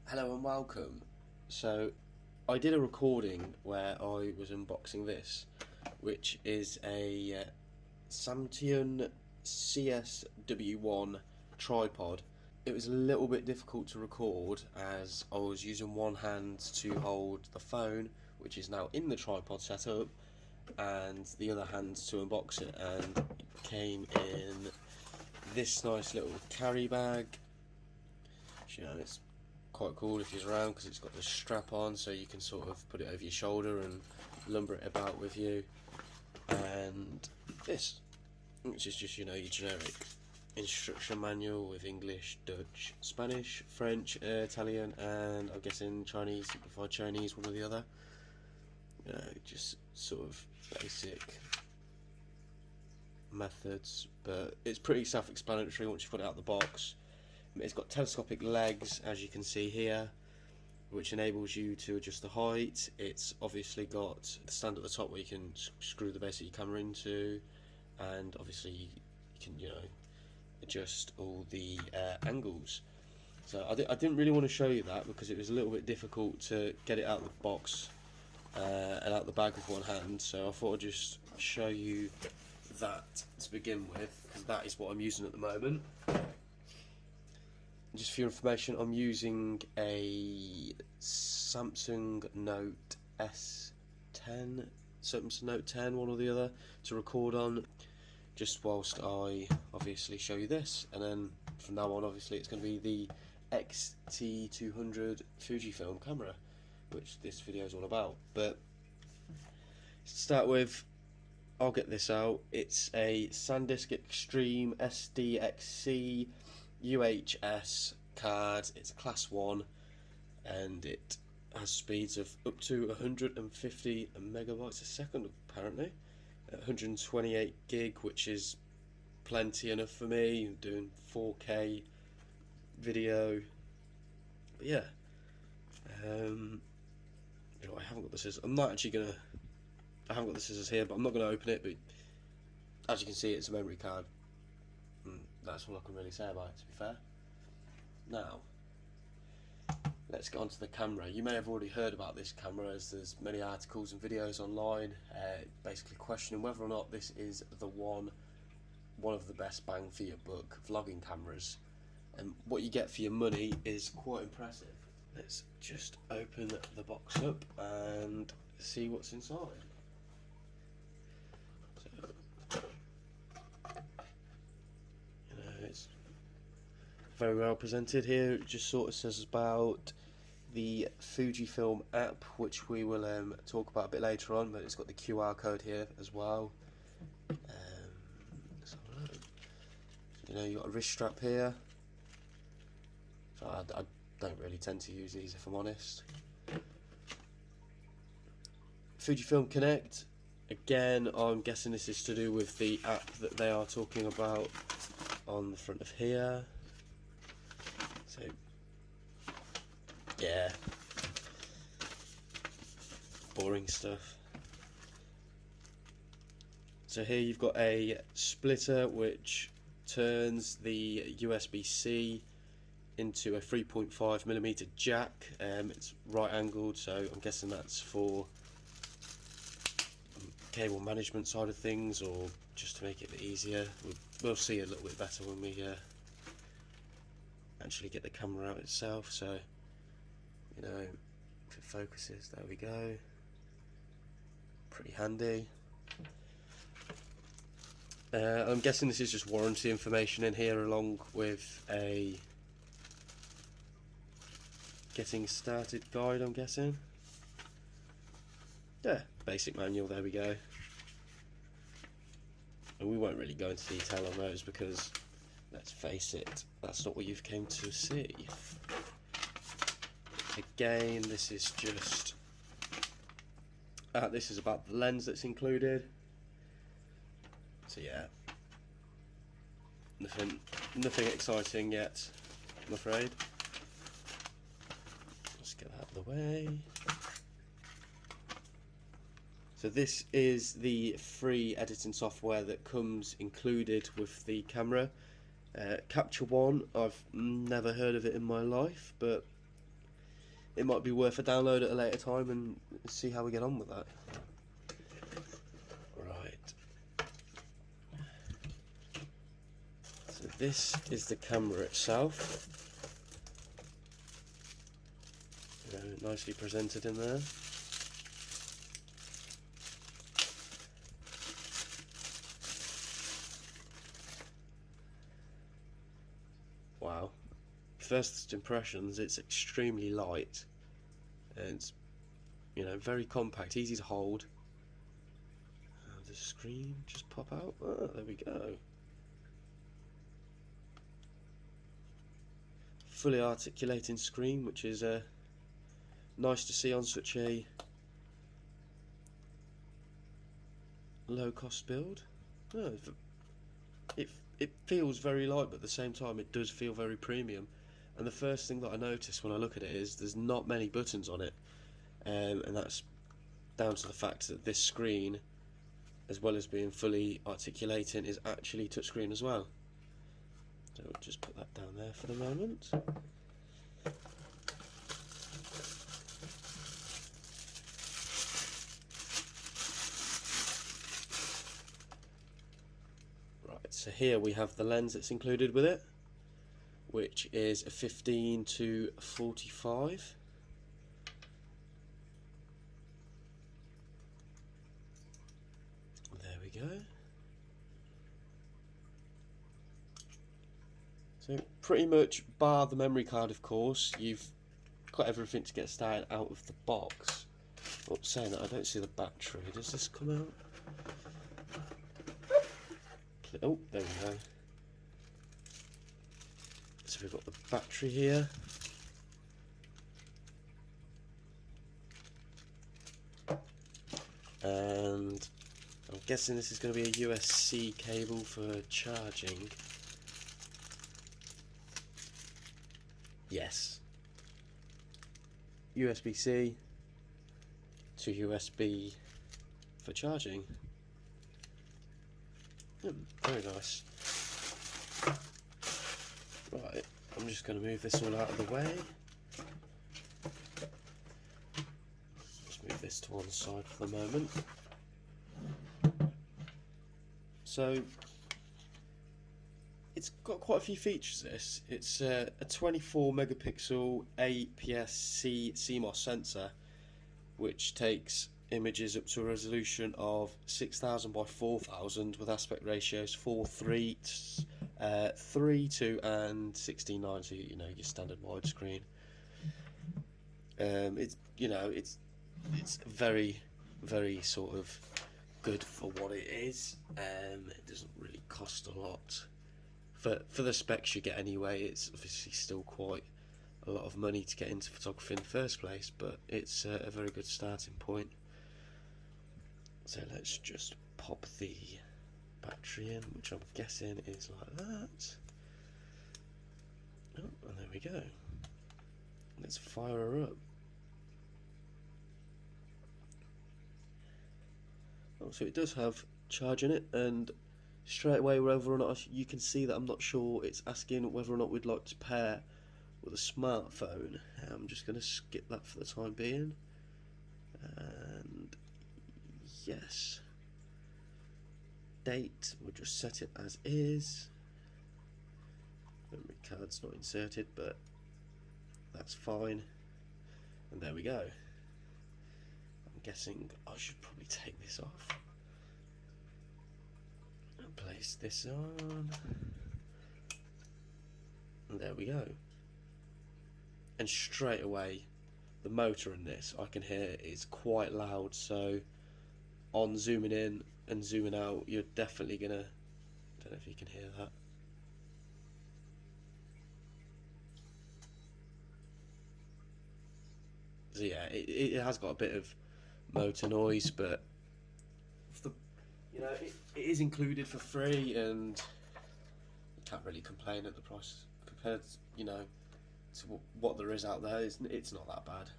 Hello and welcome. So I did a recording where I was unboxing this, which is a Samsung CSW1 tripod. It was a little bit difficult to record as I was using one hand to hold the phone, which is now in the tripod setup, and the other hand to unbox it, and it came in this nice little carry bag. You know, it's quite cool if you're around because it's got the strap on, so you can sort of put it over your shoulder and lumber it about with you. And this, which is just, you know, your generic instruction manual with English, Dutch, Spanish, French, Italian, and I'm guessing Chinese, simplified Chinese, one or the other. You know, just sort of basic methods, but it's pretty self-explanatory once you put it out of the box. It's got telescopic legs, as you can see here, which enables you to adjust the height. It's obviously got the stand at the top where you can screw the base of your camera into, and obviously you can, you know, adjust all the angles. So I didn't really want to show you that because it was a little bit difficult to get it out of the box and out the bag with one hand, so I thought I'd just show you that to begin with, because that is what I'm using at the moment. Just for your information, I'm using a Samsung Note S10, Samsung Note 10, one or the other, to record on, just whilst I obviously show you this. And then from now on, obviously, it's going to be the X-T200 Fujifilm camera, which this video is all about. But to start with, I'll get this out. It's a SanDisk Extreme SDXC UHS card. It's a class 1 and it has speeds of up to 150 megabytes a second apparently, 128 gig, which is plenty enough for me. I'm doing 4K video, but yeah, you know, I haven't got the scissors. I haven't got the scissors here, but I'm not going to open it, but as you can see, it's a memory card. That's all I can really say about it, to be fair. Now, let's get onto the camera. You may have already heard about this camera, as there's many articles and videos online basically questioning whether or not this is the one of the best bang for your buck vlogging cameras. And what you get for your money is quite impressive. Let's just open the box up and see what's inside. It's very well presented here. It just sort of says about the Fujifilm app, which we will talk about a bit later on, but it's got the QR code here as well. Let's have a look. You know, you've got a wrist strap here. So I don't really tend to use these, if I'm honest. Fujifilm Connect. Again, I'm guessing this is to do with the app that they are talking about on the front of here. So yeah, boring stuff. So here you've got a splitter which turns the USB-C into a 3.5mm jack. It's right angled, so I'm guessing that's for cable management side of things, or just to make it a bit easier. We'll see a little bit better when we actually get the camera out itself. So, you know, if it focuses, there we go. Pretty handy. I'm guessing this is just warranty information in here, along with a getting started guide, I'm guessing. Yeah, basic manual, there we go. And we won't really go into detail on those because, let's face it, that's not what you've came to see. Again, this is just this is about the lens that's included. So yeah, nothing exciting yet, I'm afraid. Let's get that out of the way. So this is the free editing software that comes included with the camera. Capture One, I've never heard of it in my life, but it might be worth a download at a later time and see how we get on with that. Right. So this is the camera itself. Nicely presented in there. Wow. First impressions, it's extremely light. And it's, you know, very compact, easy to hold. The screen just pop out. Oh, there we go. Fully articulating screen, which is nice to see on such a low cost build. Oh, it feels very light, but at the same time it does feel very premium. And the first thing that I notice when I look at it is there's not many buttons on it, and that's down to the fact that this screen, as well as being fully articulating, is actually touchscreen as well. So we'll just put that down there for the moment. So here we have the lens that's included with it, which is a 15 to 45. There we go. So pretty much, bar the memory card of course, you've got everything to get started out of the box. Oh, saying that, I don't see the battery. Does this come out? Oh, there we go. So we've got the battery here. And I'm guessing this is going to be a USB-C cable for charging. Yes. USB-C to USB for charging. Very nice. Right, I'm just going to move this all out of the way. Just move this to one side for the moment. So, it's got quite a few features, this. It's a 24 megapixel APS-C CMOS sensor, which takes images up to a resolution of 6000 by 4000 with aspect ratios 4:3, 3:2 and 16:9, so you know, your standard widescreen. It's, you know, it's very sort of good for what it is. It doesn't really cost a lot for the specs you get anyway. It's obviously still quite a lot of money to get into photography in the first place, but it's a very good starting point. So let's just pop the battery in, which I'm guessing is like that. Oh, and there we go. Let's fire her up. Oh, so it does have charge in it, and straight away whether or not you can see that I'm not sure it's asking whether or not we'd like to pair with a smartphone. I'm just going to skip that for the time being. And yes, date, we'll just set it as is. Memory card's not inserted, but that's fine. And there we go. I'm guessing I should probably take this off and place this on. And there we go. And straight away, the motor in this, I can hear, is quite loud, so on zooming in and zooming out, you're definitely gonna, I don't know if you can hear that. So yeah, it has got a bit of motor noise, but you know, it is included for free, and you can't really complain at the price compared, you know, to what there is out there. It's not that bad.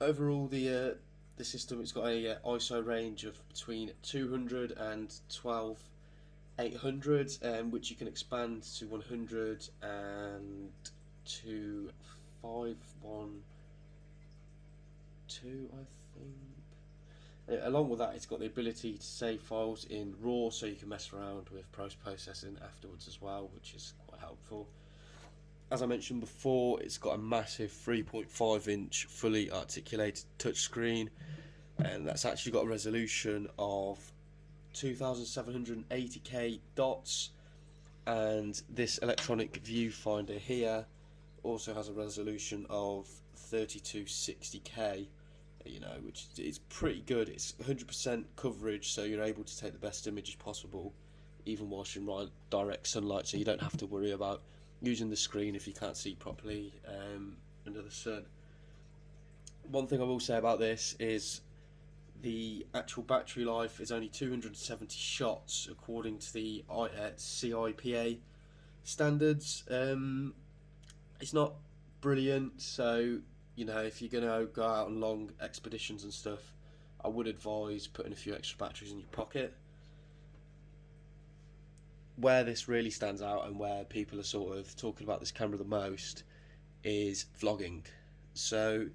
Overall, the system, it's got a ISO range of between 200 and 12800, which you can expand to 100 and to 512, I think. Along with that, it's got the ability to save files in RAW, so you can mess around with post-processing afterwards as well, which is quite helpful. As I mentioned before, it's got a massive 3.5-inch fully articulated touchscreen, and that's actually got a resolution of 2780k dots, and this electronic viewfinder here also has a resolution of 3260k, you know, which is pretty good. It's 100% coverage, so you're able to take the best images possible even whilst you're in direct sunlight, so you don't have to worry about using the screen if you can't see properly under the sun. One thing I will say about this is the actual battery life is only 270 shots according to the CIPA standards. It's not brilliant, so you know, if you're going to go out on long expeditions and stuff, I would advise putting a few extra batteries in your pocket. Where this really stands out and where people are sort of talking about this camera the most is vlogging. So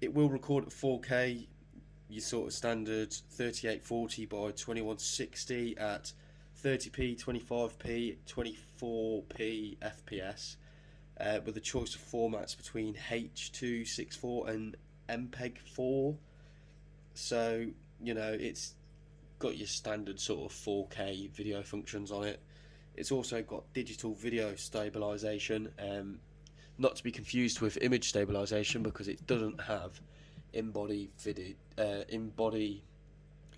it will record at 4K, your sort of standard 3840 by 2160 at 30p, 25p, 24p FPS. With a choice of formats between H.264 and MPEG-4, so you know it's got your standard sort of 4K video functions on it. It's also got digital video stabilization, not to be confused with image stabilization, because it doesn't have in-body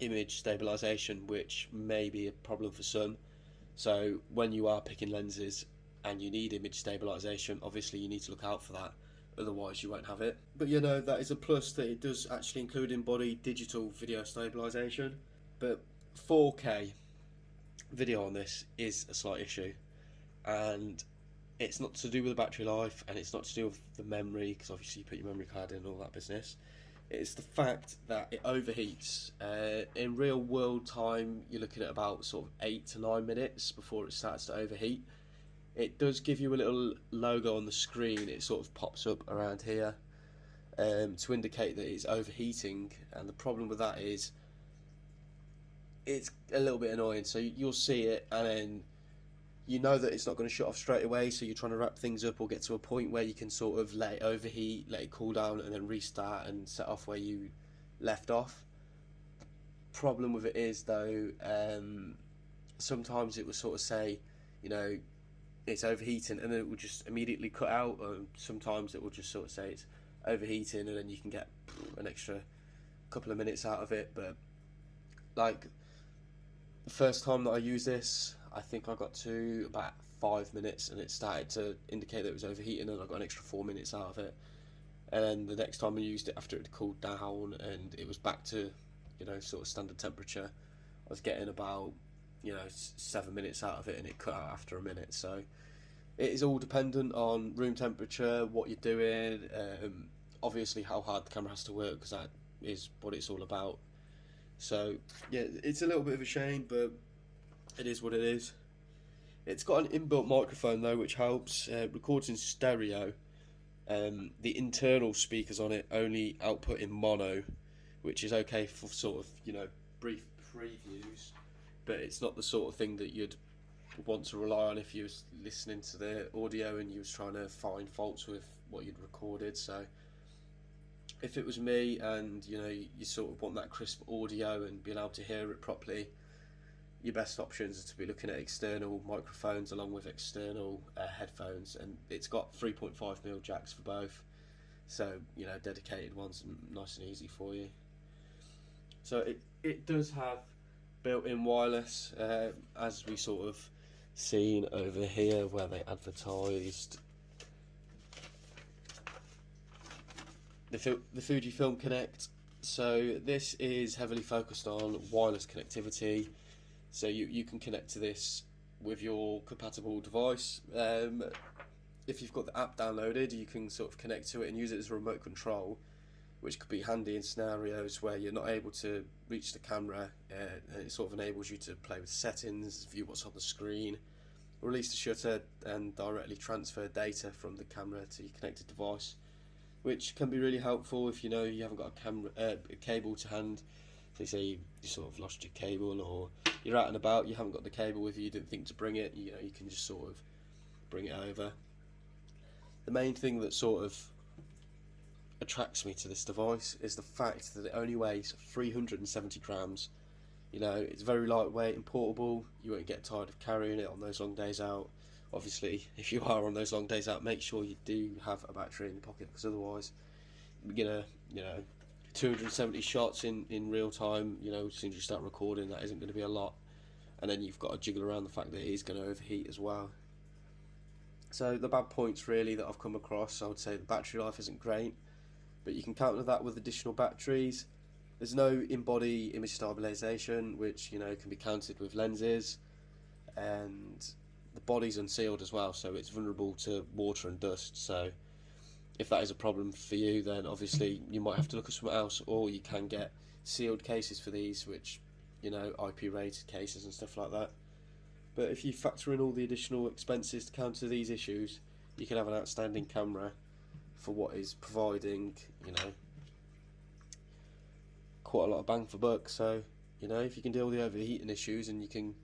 image stabilization, which may be a problem for some. So when you are picking lenses and you need image stabilization, obviously you need to look out for that, otherwise you won't have it. But you know, that is a plus, that it does actually include in-body digital video stabilization. But 4K video on this is a slight issue, and it's not to do with the battery life, and it's not to do with the memory, because obviously you put your memory card in and all that business. It's the fact that it overheats. In real world time, you're looking at about sort of 8 to 9 minutes before it starts to overheat. It does give you a little logo on the screen, it sort of pops up around here to indicate that it's overheating, and the problem with that is it's a little bit annoying. So you'll see it and then you know that it's not going to shut off straight away, so you're trying to wrap things up or get to a point where you can sort of let it overheat, let it cool down, and then restart and set off where you left off. Problem with it is though, sometimes it will sort of say, you know, it's overheating, and then it will just immediately cut out, or sometimes it will just sort of say it's overheating, and then you can get an extra couple of minutes out of it. But like the first time that I used this, I think I got to about 5 minutes and it started to indicate that it was overheating, and I got an extra 4 minutes out of it. And then the next time I used it, after it had cooled down and it was back to, you know, sort of standard temperature, I was getting about, you know, 7 minutes out of it, and it cut out after a minute. So it is all dependent on room temperature, what you're doing, obviously how hard the camera has to work, because that is what it's all about. So yeah, it's a little bit of a shame, but it is what it is. It's got an inbuilt microphone though, which helps. Records in stereo. The internal speakers on it only output in mono, which is okay for sort of, you know, brief previews, but it's not the sort of thing that you'd want to rely on if you was listening to the audio and you was trying to find faults with what you'd recorded. So if it was me and, you know, you sort of want that crisp audio and being able to hear it properly, your best options are to be looking at external microphones along with external headphones, and it's got 3.5mm jacks for both, so you know, dedicated ones, nice and easy for you. So it does have built-in wireless, as we sort of seen over here where they advertised the Fujifilm Connect. So this is heavily focused on wireless connectivity, so you can connect to this with your compatible device. If you've got the app downloaded, you can sort of connect to it and use it as a remote control, which could be handy in scenarios where you're not able to reach the camera, and it sort of enables you to play with settings, view what's on the screen, release the shutter and directly transfer data from the camera to your connected device, which can be really helpful if you know you haven't got a cable to hand. So you say you sort of lost your cable, or you're out and about, you haven't got the cable with you, you didn't think to bring it, you know, you can just sort of bring it over. The main thing that sort of attracts me to this device is the fact that it only weighs 370 grams. You know, it's very lightweight and portable. You won't get tired of carrying it on those long days out. Obviously, if you are on those long days out, make sure you do have a battery in your pocket, because otherwise you're gonna, you know, 270 shots in real time, you know, as soon as you start recording, that isn't going to be a lot, and then you've got to jiggle around the fact that it is going to overheat as well. So the bad points really that I've come across, I would say the battery life isn't great, but you can counter that with additional batteries. There's no in-body image stabilisation, which, you know, can be countered with lenses, and the body's unsealed as well, so it's vulnerable to water and dust. So if that is a problem for you, then obviously you might have to look at something else, or you can get sealed cases for these, which, you know, IP rated cases and stuff like that. But if you factor in all the additional expenses to counter these issues, you can have an outstanding camera for what is providing, you know, quite a lot of bang for buck. So, you know, if you can deal with the overheating issues and you can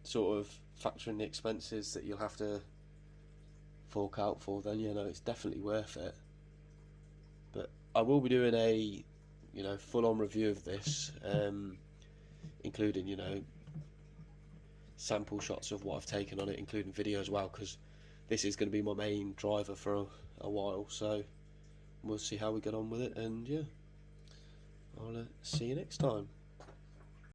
sort of factor in the expenses that you'll have to fork out for, then, you know, it's definitely worth it. But I will be doing a, you know, full-on review of this, including, you know, sample shots of what I've taken on it, including video as well, because this is going to be my main driver for a while. So we'll see how we get on with it, and yeah, I'll see you next time.